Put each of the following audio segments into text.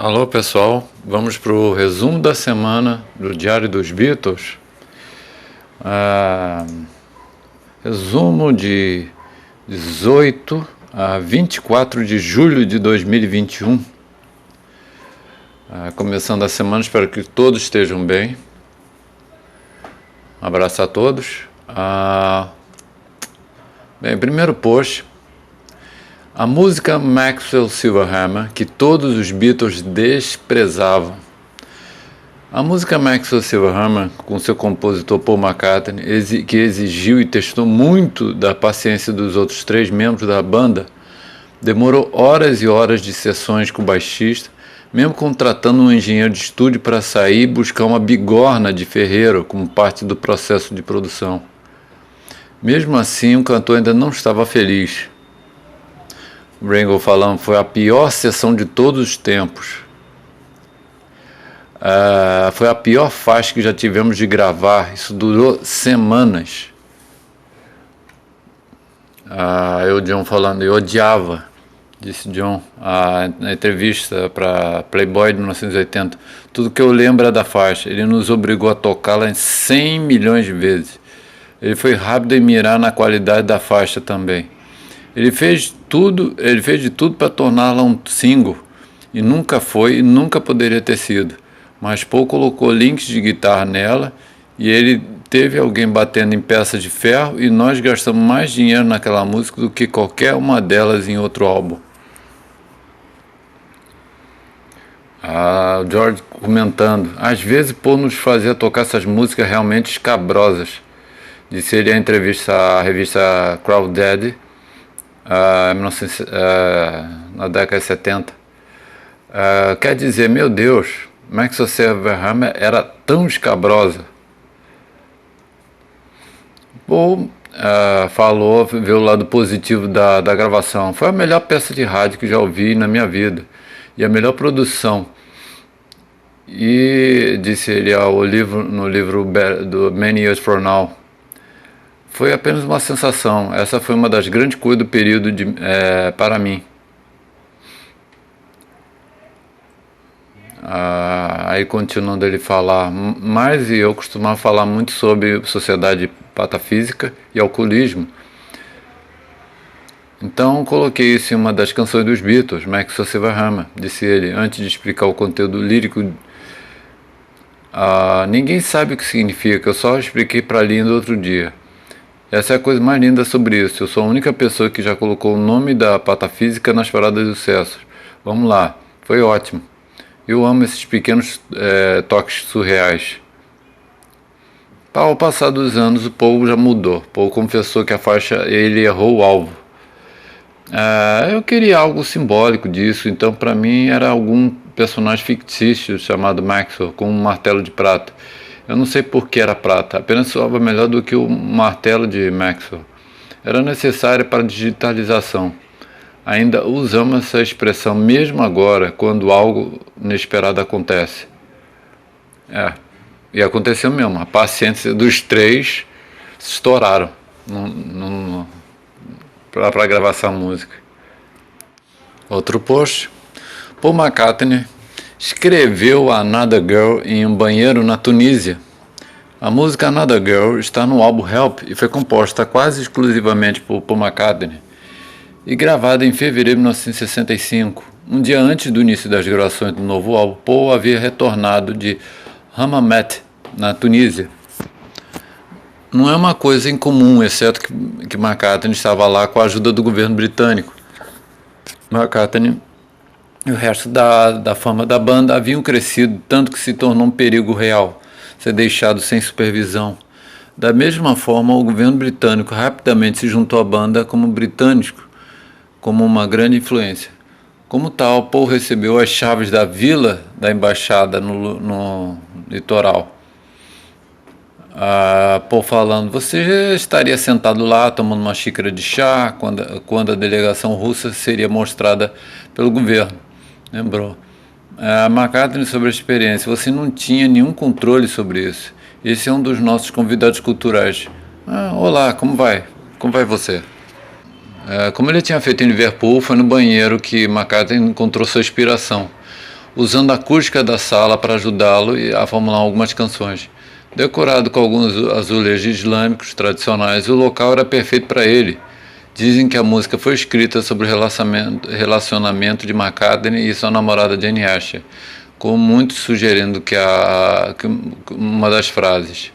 Alô pessoal, vamos para o resumo da semana do Diário dos Beatles. Resumo de 18 a 24 de julho de 2021. Começando a semana, espero que todos estejam bem. Um abraço a todos. Primeiro post. A música Maxwell Silverhammer, que todos os Beatles desprezavam. A música Maxwell Silverhammer, com seu compositor Paul McCartney, que exigiu e testou muito da paciência dos outros três membros da banda, demorou horas e horas de sessões com o baixista, mesmo contratando um engenheiro de estúdio para sair e buscar uma bigorna de ferreiro como parte do processo de produção. Mesmo assim, o cantor ainda não estava feliz. Ringo falando, foi a pior sessão de todos os tempos. Foi a pior faixa que já tivemos de gravar. Isso durou semanas. O John falando, eu odiava, disse John, na entrevista para Playboy de 1980. Tudo que eu lembro é da faixa. Ele nos obrigou a tocá-la 100 milhões de vezes. Ele foi rápido em mirar na qualidade da faixa também. Ele fez de tudo para torná-la um single, e nunca foi e nunca poderia ter sido. Mas Paul colocou links de guitarra nela, e ele teve alguém batendo em peças de ferro, e nós gastamos mais dinheiro naquela música do que qualquer uma delas em outro álbum. O George comentando, às vezes Paul nos fazia tocar essas músicas realmente escabrosas, disse ele em entrevista à revista Crawdaddy, na década de 70. Quer dizer, meu Deus, Maxwell Silverhammer era tão escabrosa. Paul falou, viu o lado positivo da gravação. Foi a melhor peça de rádio que já ouvi na minha vida e a melhor produção. E disse ele no livro do Many Years From Now, foi apenas uma sensação. Essa foi uma das grandes coisas do período para mim. Aí continuando ele falar, mas eu costumava falar muito sobre sociedade patafísica e alcoolismo. Então coloquei isso em uma das canções dos Beatles, Maxwell Silverhammer, disse ele, antes de explicar o conteúdo lírico. Ninguém sabe o que significa, eu só expliquei para Linda outro dia. Essa é a coisa mais linda sobre isso. Eu sou a única pessoa que já colocou o nome da patafísica nas paradas de sucesso. Vamos lá, foi ótimo. Eu amo esses pequenos toques surreais. Ao passar dos anos, o Paul já mudou. Paul confessou que a faixa ele errou o alvo. Eu queria algo simbólico disso, então para mim era algum personagem fictício chamado Maxwell, com um martelo de prata. Eu não sei por que era prata, apenas soava melhor do que o martelo de Maxwell. Era necessário para a digitalização. Ainda usamos essa expressão mesmo agora, quando algo inesperado acontece. E aconteceu mesmo, a paciência dos três estouraram para gravar essa música. Outro post, Paul McCartney escreveu Another Girl em um banheiro na Tunísia. A música Another Girl está no álbum Help e foi composta quase exclusivamente por Paul McCartney e gravada em fevereiro de 1965. Um dia antes do início das gravações do novo álbum, Paul havia retornado de Hammamet, na Tunísia. Não é uma coisa incomum, exceto que McCartney estava lá com a ajuda do governo britânico. McCartney e o resto da fama da banda haviam crescido tanto que se tornou um perigo real, ser deixado sem supervisão. Da mesma forma, o governo britânico rapidamente se juntou à banda como britânico, como uma grande influência. Como tal, Paul recebeu as chaves da vila da embaixada no litoral. Paul falando, você estaria sentado lá tomando uma xícara de chá quando a delegação russa seria mostrada pelo governo. Lembrou. McCartney sobre a experiência. Você não tinha nenhum controle sobre isso. Esse é um dos nossos convidados culturais. Olá, como vai? Como vai você? Como ele tinha feito em Liverpool, foi no banheiro que McCartney encontrou sua inspiração. usando a acústica da sala para ajudá-lo a formular algumas canções. Decorado com alguns azulejos islâmicos tradicionais, o local era perfeito para ele. Dizem que a música foi escrita sobre o relacionamento de McCartney e sua namorada Jane Asher, com muitos sugerindo que uma das frases.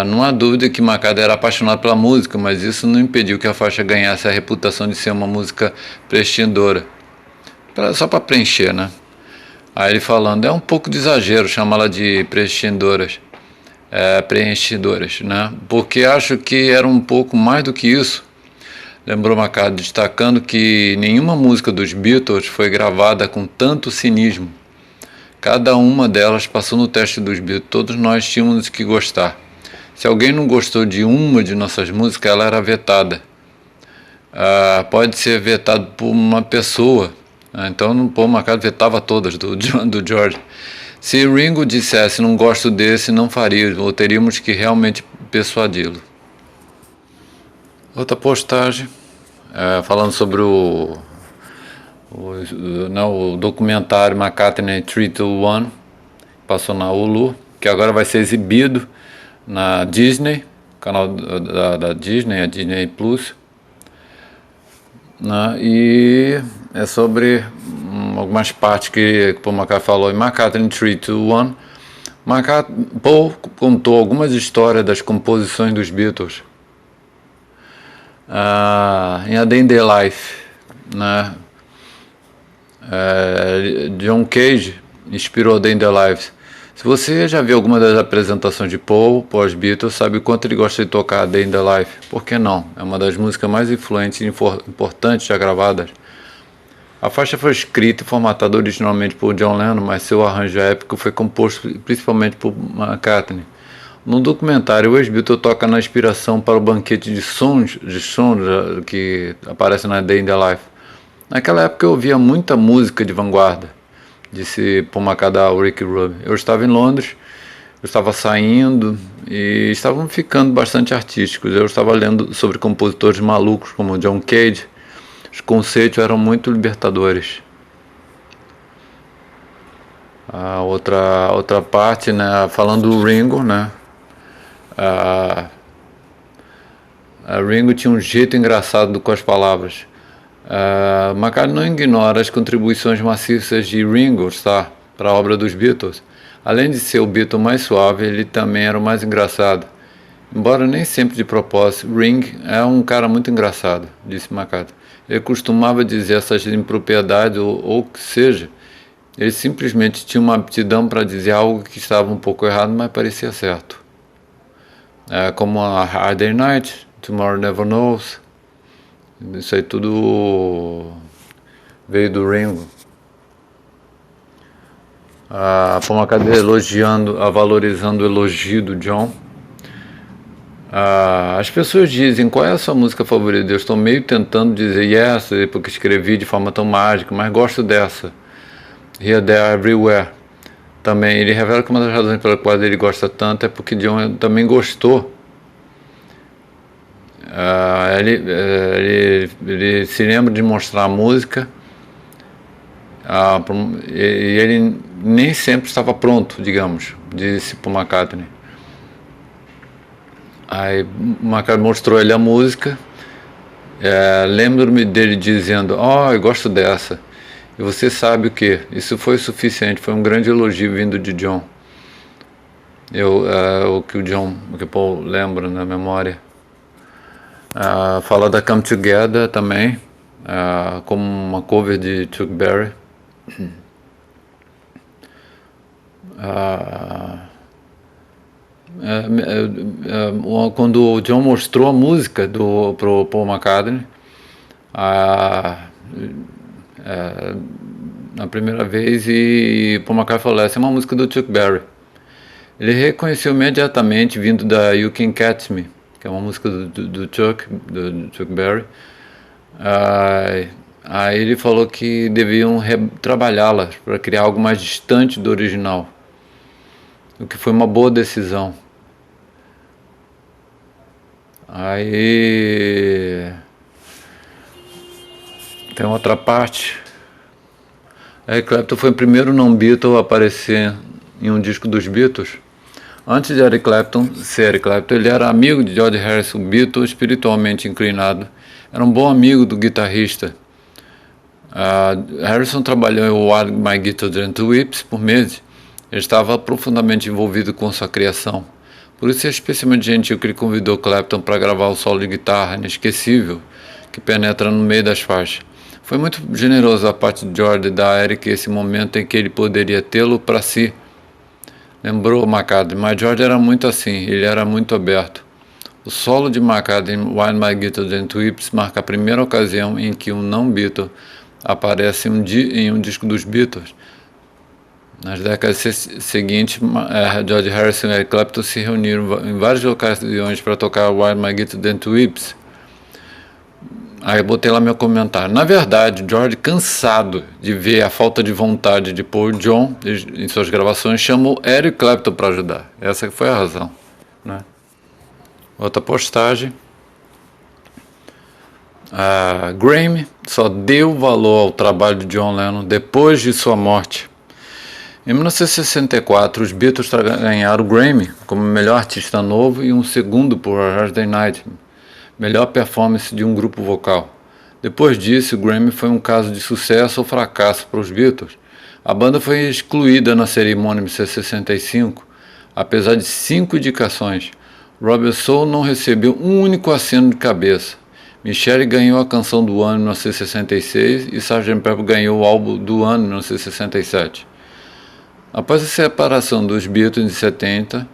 Não há dúvida que McCartney era apaixonado pela música, mas isso não impediu que a faixa ganhasse a reputação de ser uma música preenchedora. Só para preencher, né? Aí ele falando, é um pouco de exagero chamá-la de preenchedoras, né? Porque acho que era um pouco mais do que isso. Lembrou McCartney, destacando que nenhuma música dos Beatles foi gravada com tanto cinismo. Cada uma delas passou no teste dos Beatles, todos nós tínhamos que gostar. Se alguém não gostou de uma de nossas músicas, ela era vetada. Pode ser vetado por uma pessoa. Então o Paul McCartney vetava todas do George. Se Ringo dissesse não gosto desse, não faria, ou teríamos que realmente persuadi-lo. Outra postagem falando sobre o documentário McCartney 3-2-1, passou na Hulu, que agora vai ser exibido na Disney, canal da Disney, a Disney Plus, né? E é sobre algumas partes que Paul McCartney falou em McCartney 3-2-1. Paul contou algumas histórias das composições dos Beatles em A Day in the Life, né? John Cage inspirou A Day in the Life. Se você já viu alguma das apresentações de Paul pós-Beatles, sabe o quanto ele gosta de tocar A Day in the Life. Por que não? É uma das músicas mais influentes e importantes já gravadas. A faixa foi escrita e formatada originalmente por John Lennon, mas seu arranjo épico foi composto principalmente por McCartney. No documentário, o ex-Beatle toca na inspiração para o banquete de sons que aparece na Day in the Life. Naquela época eu ouvia muita música de vanguarda, disse Paul McCartney ao Rick Rubin. Eu estava em Londres, eu estava saindo e estavam ficando bastante artísticos. Eu estava lendo sobre compositores malucos como John Cage. Os conceitos eram muito libertadores. A outra parte, né, falando do Ringo, né? A Ringo tinha um jeito engraçado com as palavras. McCartney não ignora as contribuições maciças de Ringo Starr para a obra dos Beatles. Além de ser o Beatle mais suave, ele também era o mais engraçado. Embora nem sempre de propósito, Ringo é um cara muito engraçado, disse McCartney. Ele costumava dizer essas impropriedades ou o que seja. Ele simplesmente tinha uma aptidão para dizer algo que estava um pouco errado, mas parecia certo. Como a Hard Day Night, Tomorrow Never Knows. Isso aí tudo veio do Ringo. Paul McCartney valorizando o elogio do John. As pessoas dizem, qual é a sua música favorita? Eu estou meio tentando dizer Yes, porque escrevi de forma tão mágica, mas gosto dessa. Here, There, Everywhere. Também ele revela que uma das razões pelas quais ele gosta tanto é porque John também gostou. Ele se lembra de mostrar a música e ele nem sempre estava pronto, digamos, disse Paul McCartney. Aí McCartney mostrou ele a música. Lembro-me dele dizendo, eu gosto dessa. E você sabe o que? Isso foi suficiente, foi um grande elogio vindo de John. O que Paul lembra na memória. Fala da Come Together também, como uma cover de Chuck Berry. Quando o John mostrou a música pro Paul McCartney, na primeira vez, e Paul McCartney falou, essa é uma música do Chuck Berry. Ele reconheceu imediatamente, vindo da You Can Catch Me, que é uma música do Chuck Berry. Aí ele falou que deviam trabalhá-la para criar algo mais distante do original, o que foi uma boa decisão. Aí Tem outra parte. Eric Clapton foi o primeiro não-Beatle a aparecer em um disco dos Beatles. Antes de Eric Clapton ser Eric Clapton, ele era amigo de George Harrison, Beatle espiritualmente inclinado. Era um bom amigo do guitarrista. Harrison trabalhou em While My Guitar Gently Weeps por meses. Ele estava profundamente envolvido com sua criação. Por isso é especialmente gentil que ele convidou Clapton para gravar o solo de guitarra inesquecível que penetra no meio das faixas. Foi muito generoso da parte de George dar a Eric esse momento em que ele poderia tê-lo para si. Lembrou McCartney, mas George era muito assim, ele era muito aberto. O solo de McCartney em While My Guitar Gently Weeps marca a primeira ocasião em que um não-Beatle aparece em um disco dos Beatles. Nas décadas seguintes, George Harrison e Eric Clapton se reuniram em várias ocasiões para tocar While My Guitar Gently Weeps. Aí eu botei lá meu comentário. Na verdade, George, cansado de ver a falta de vontade de Paul e John em suas gravações, chamou Eric Clapton para ajudar. Essa foi a razão, né? Outra postagem. Grammy só deu valor ao trabalho de John Lennon depois de sua morte. Em 1964, os Beatles ganharam o Grammy como melhor artista novo e um segundo por Hard Day's Night, melhor performance de um grupo vocal. Depois disso, o Grammy foi um caso de sucesso ou fracasso para os Beatles. A banda foi excluída na cerimônia de 65, apesar de 5 indicações. Robert Soul não recebeu um único aceno de cabeça. Michelle ganhou a canção do ano em 1966 e Sgt. Pepper ganhou o álbum do ano em 1967. Após a separação dos Beatles em 70,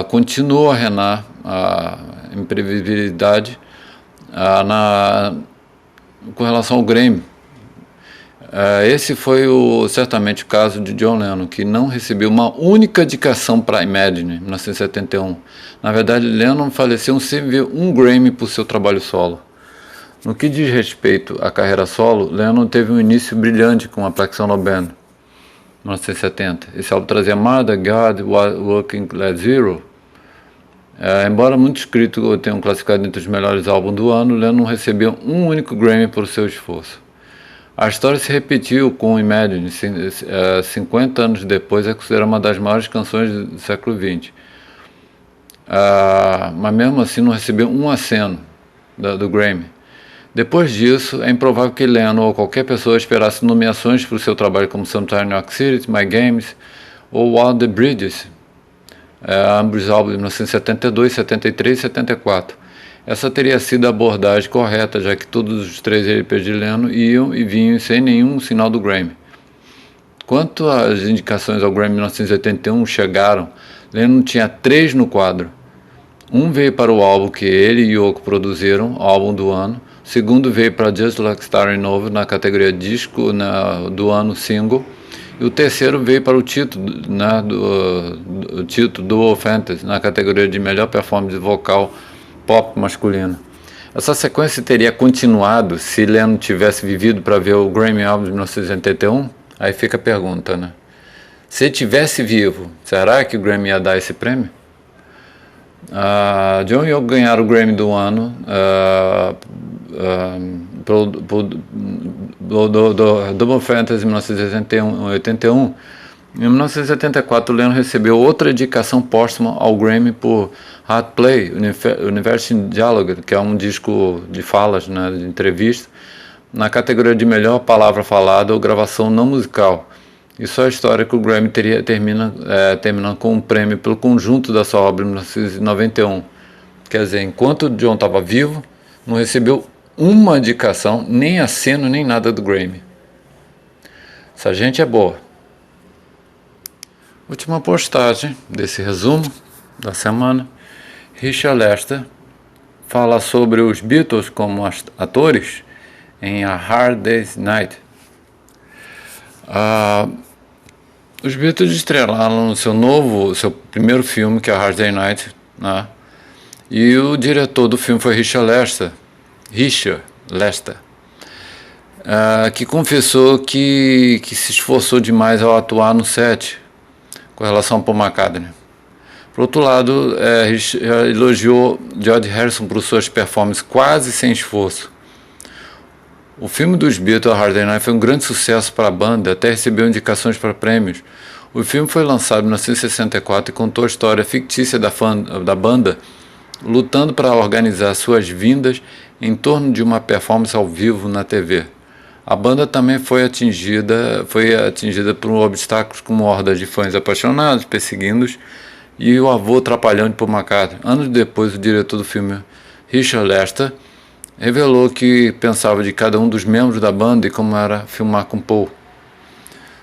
continuou a reinar a imprevisibilidade com relação ao Grammy. Esse foi certamente o caso de John Lennon, que não recebeu uma única indicação para Imagine, em 1971. Na verdade, Lennon faleceu sem ver um Grammy por seu trabalho solo. No que diz respeito à carreira solo, Lennon teve um início brilhante com a Black Sabbath Band, 1970. Esse álbum trazia Mother God Working Led Zero. Embora muitos críticos tenham classificado entre os melhores álbuns do ano, Lennon não recebeu um único Grammy por seu esforço. A história se repetiu com Imagine, 50 anos depois é considerada uma das maiores canções do século XX. Mas mesmo assim não recebeu um aceno do Grammy. Depois disso, é improvável que Lennon ou qualquer pessoa esperasse nomeações para o seu trabalho como Sometime in New York City, My Games ou All the Bridges, ambos álbuns de 1972, 73 e 74. Essa teria sido a abordagem correta, já que todos os 3 LPs de Lennon iam e vinham sem nenhum sinal do Grammy. Quanto às indicações ao Grammy 1981 chegaram, Lennon tinha 3 no quadro. Um veio para o álbum que ele e Yoko produziram, álbum do ano. O segundo veio para Just Like Starry Novo, na categoria disco do ano single. E o terceiro veio para o título, do título Dual Fantasy, na categoria de melhor performance vocal pop masculino. Essa sequência teria continuado se Lennon tivesse vivido para ver o Grammy Album de 1981? Aí fica a pergunta, né? Se tivesse vivo, será que o Grammy ia dar esse prêmio? John e Yoko ganharam o Grammy do ano do Double Fantasy em 1981. Em 1974, Lennon recebeu outra indicação póstuma ao Grammy por Hard Play, Universe in Dialogue, que é um disco de falas, né, de entrevista, na categoria de melhor palavra falada ou gravação não musical. Isso é a história que o Grammy terminando com um prêmio pelo conjunto da sua obra em 1991. Quer dizer, enquanto John estava vivo, não recebeu uma indicação, nem aceno, nem nada do Grammy. Essa gente é boa. Última postagem desse resumo da semana. Richard Lester fala sobre os Beatles como atores em A Hard Day's Night. Os Beatles estrelaram no seu primeiro filme, que é A Hard Day's Night, né? E o diretor do filme foi Richard Lester, que confessou que se esforçou demais ao atuar no set com relação a Paul McCartney. Por outro lado, elogiou George Harrison por suas performances quase sem esforço. O filme dos Beatles, A Hard Day's Night, foi um grande sucesso para a banda, até recebeu indicações para prêmios. O filme foi lançado em 1964 e contou a história fictícia da banda lutando para organizar suas vindas em torno de uma performance ao vivo na TV. A banda também foi atingida por obstáculos como hordas de fãs apaixonados, perseguindo-os, e o avô trapalhão de Paul McCartney. Anos depois, o diretor do filme, Richard Lester, revelou que pensava de cada um dos membros da banda e como era filmar com Paul.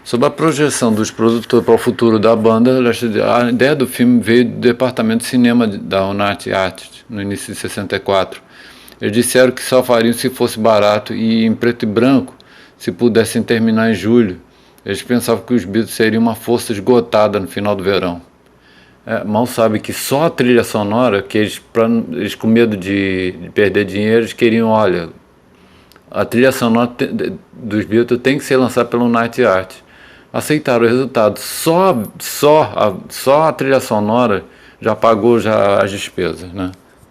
Sobre a projeção dos produtores para o futuro da banda, a ideia do filme veio do departamento de cinema da United Artists, no início de 64. Eles disseram que só fariam se fosse barato e em preto e branco, se pudessem terminar em julho. Eles pensavam que os Beatles seriam uma força esgotada no final do verão. Mal sabe que só a trilha sonora, que eles com medo de perder dinheiro, eles queriam, olha, a trilha sonora dos Beatles tem que ser lançada pelo United Artists. Aceitaram o resultado. Só a trilha sonora já pagou as despesas, né?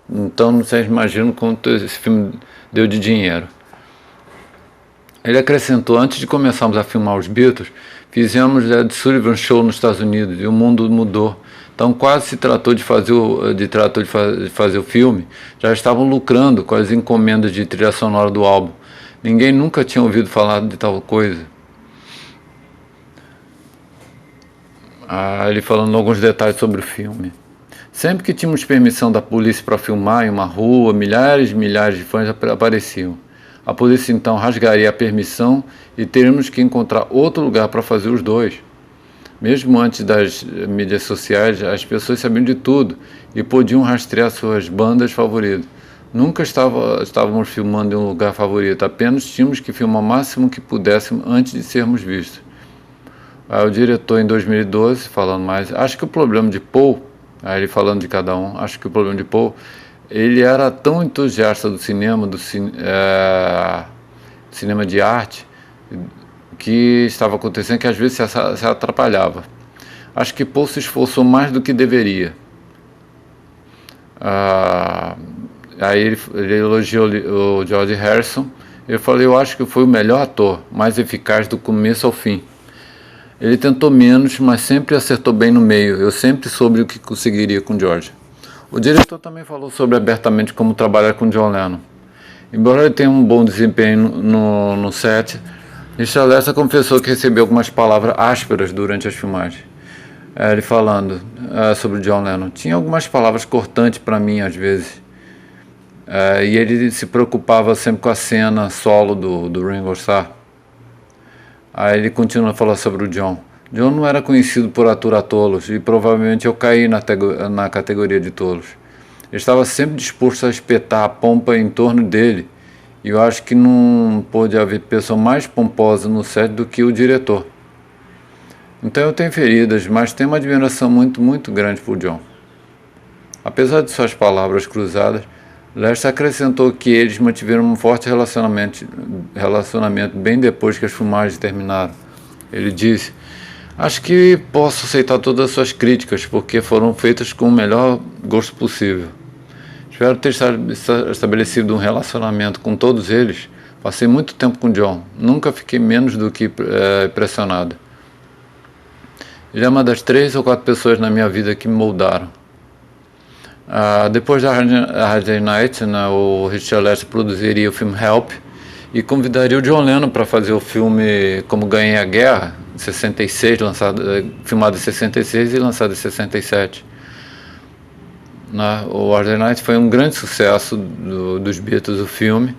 Então vocês imaginam quanto esse filme deu de dinheiro. Ele acrescentou: antes de começarmos a filmar os Beatles, fizemos a Ed Sullivan Show nos Estados Unidos e o mundo mudou. Então quase se tratou de fazer o filme, já estavam lucrando com as encomendas de trilha sonora do álbum. Ninguém nunca tinha ouvido falar de tal coisa. Ele falando alguns detalhes sobre o filme. Sempre que tínhamos permissão da polícia para filmar em uma rua, milhares e milhares de fãs apareciam. A polícia então rasgaria a permissão e teríamos que encontrar outro lugar para fazer os dois. Mesmo antes das mídias sociais, as pessoas sabiam de tudo e podiam rastrear suas bandas favoritas. Nunca estávamos filmando em um lugar favorito, apenas tínhamos que filmar o máximo que pudéssemos antes de sermos vistos. O diretor, em 2012, falando mais, acho que o problema de Paul, ele falando de cada um, acho que o problema de Paul, ele era tão entusiasta do cinema, cinema de arte, que estava acontecendo, que às vezes se atrapalhava. Acho que Paul se esforçou mais do que deveria. Aí ele elogiou o George Harrison. Ele falou: eu acho que foi o melhor ator, mais eficaz do começo ao fim. Ele tentou menos, mas sempre acertou bem no meio. Eu sempre soube o que conseguiria com George. O diretor também falou abertamente como trabalhar com John Lennon. Embora ele tenha um bom desempenho no set, Richard Lester confessou que recebeu algumas palavras ásperas durante as filmagens. Ele falando sobre John Lennon. Tinha algumas palavras cortantes para mim, às vezes. E ele se preocupava sempre com a cena solo do Ringo Starr. Aí ele continua a falar sobre o John. John não era conhecido por aturar tolos, e provavelmente eu caí na categoria de tolos. Ele estava sempre disposto a espetar a pompa em torno dele, e eu acho que não pôde haver pessoa mais pomposa no set do que o diretor. Então eu tenho feridas, mas tenho uma admiração muito, muito grande por John. Apesar de suas palavras cruzadas, Lester acrescentou que eles mantiveram um forte relacionamento bem depois que as filmagens terminaram. Ele disse: acho que posso aceitar todas as suas críticas, porque foram feitas com o melhor gosto possível. Espero ter estabelecido um relacionamento com todos eles. Passei muito tempo com John, nunca fiquei menos do que impressionado. Ele é uma das 3 ou 4 pessoas na minha vida que me moldaram. Depois da Hard Day's Night, o Richard Lester produziria o filme Help e convidaria o John Lennon para fazer o filme Como Ganhei a Guerra, 66, filmado em 66 e lançado em 67. O Hard Day's Night foi um grande sucesso dos Beatles, o filme.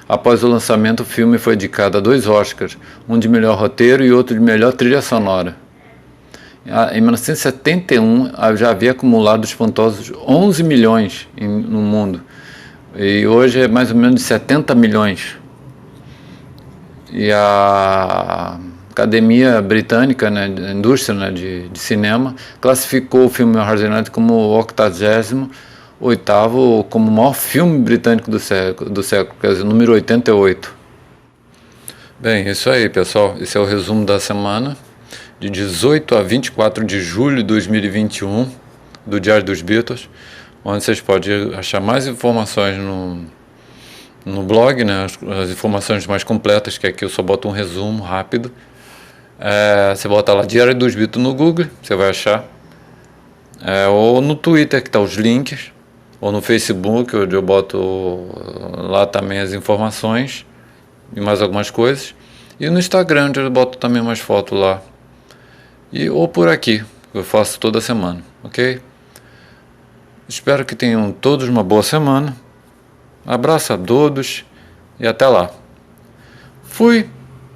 Após o lançamento, o filme foi indicado a 2 Oscars, um de melhor roteiro e outro de melhor trilha sonora. Em 1971, já havia acumulado espantosos 11 milhões no mundo, e hoje é mais ou menos 70 milhões. E a Academia Britânica, a indústria de cinema, classificou o filme Hard Day's Night como o 88º, como o maior filme britânico do século, quer dizer, número 88. Bem, isso aí, pessoal. Esse é o resumo da semana, de 18 a 24 de julho de 2021, do Diário dos Beatles, onde vocês podem achar mais informações no blog, né, as informações mais completas, que aqui eu só boto um resumo rápido. Você bota lá Diário dos Beatles no Google, você vai achar. Ou no Twitter, que tá os links, ou no Facebook, onde eu boto lá também as informações e mais algumas coisas. E no Instagram, onde eu boto também umas fotos lá. Ou por aqui, que eu faço toda semana, ok? Espero que tenham todos uma boa semana. Abraço a todos e até lá. Fui!